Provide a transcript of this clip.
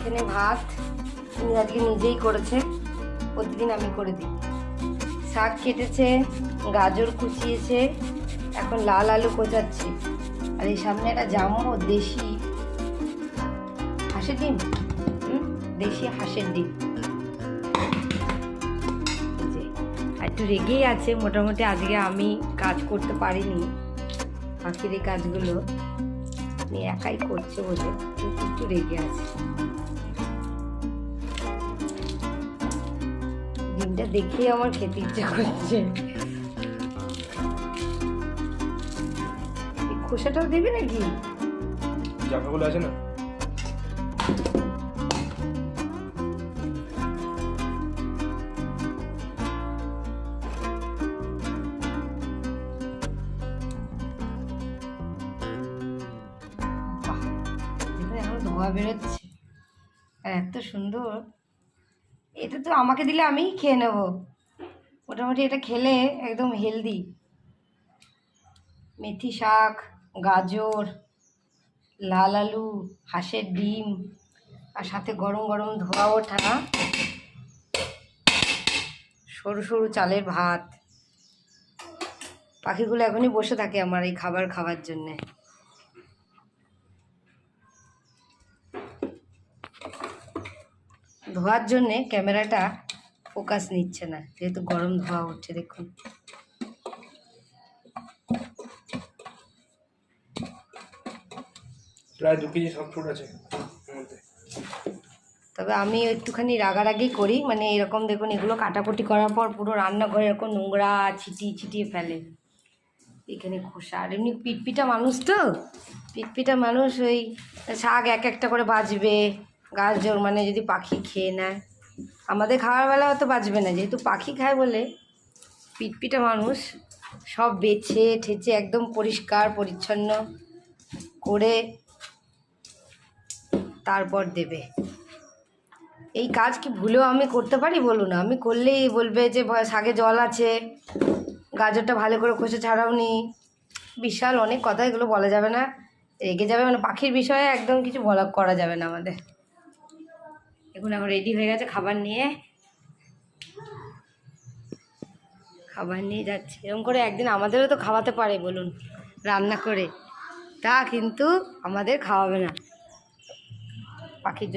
এখানে ভাত উনি আজকে নিজেই করেছে, প্রতিদিন আমি করে দিই। শাক কেটেছে, গাজর কুচিয়েছে, এখন লাল আলু কোচাচ্ছি। আর এই সামনে একটা জামো দেশি হাঁসের ডিম, দেশি হাঁসের ডিম। আর একটু রেগেই আছে, মোটামুটি আজকে আমি কাজ করতে পারিনি, বাকির এই কাজগুলো উনি একাই করছে বলে একটু রেগে আছে। ডিমটা দেখে আমার খেতে ইচ্ছে করছে। খোসাটাও দেবে নাকি? জামাগুলো আছে না, এখন ধোয়া বেরোচ্ছে আর এত সুন্দর। এটা তো আমাকে দিলে আমিই খেয়ে নেব, মোটামুটি এটা খেলে একদম হেলদি। মেথি শাক, গাজর, লাল আলু, হাঁসের ডিম, আর সাথে গরম গরম ধোয়া ওঠা সরু সরু চালের ভাত। পাখিগুলো এখনই বসে থাকে আমার এই খাবার খাওয়ার জন্যে। ধোয়ার জন্যে ক্যামেরাটা ফোকাস নিচ্ছে না, যেহেতু গরম ধোয়া উঠছে। দেখুন প্রায় 2 কেজি সব ফুড আছে। তবে আমি একটুখানি রাগারাগি করি, মানে এরকম দেখুন এগুলো কাটাকুটি করার পর পুরো রান্নাঘরে এরকম নোংরা ছিটিয়ে ফেলে এখানে খোসা। আর এমনি পিটপিটা মানুষ তো, পিটপিটা মানুষ, ওই শাক এক একটা করে বাজবে, গাজর মানে যদি পাখি খেয়ে নেয়। আমাদের খাওয়ার বেলা অত বাজবে না, যেহেতু পাখি খায় বলে পিটপিটা মানুষ সব বেছে ঠেচে একদম পরিষ্কার পরিচ্ছন্ন করে তারপর দেবে। এই কাজ কি ভুলেও আমি করতে পারি বলুন? আমি করলেই বলবে যে শাকে জল আছে, গাজরটা ভালো করে খোসা ছাড়াওনি, বিশাল অনেক কথা, এগুলো বলা যাবে না, রেগে যাবে। মানে পাখির বিষয়ে একদম কিছু করা যাবে না আমাদের। এখন রেডি হয়ে গেছে খাবার নিয়ে যাচ্ছে। এরকম করে একদিন আমাদেরও তো খাওয়াতে পারে বলুন, রান্না করে। তা কিন্তু আমাদের খাওয়াবে না পাখির জন্য।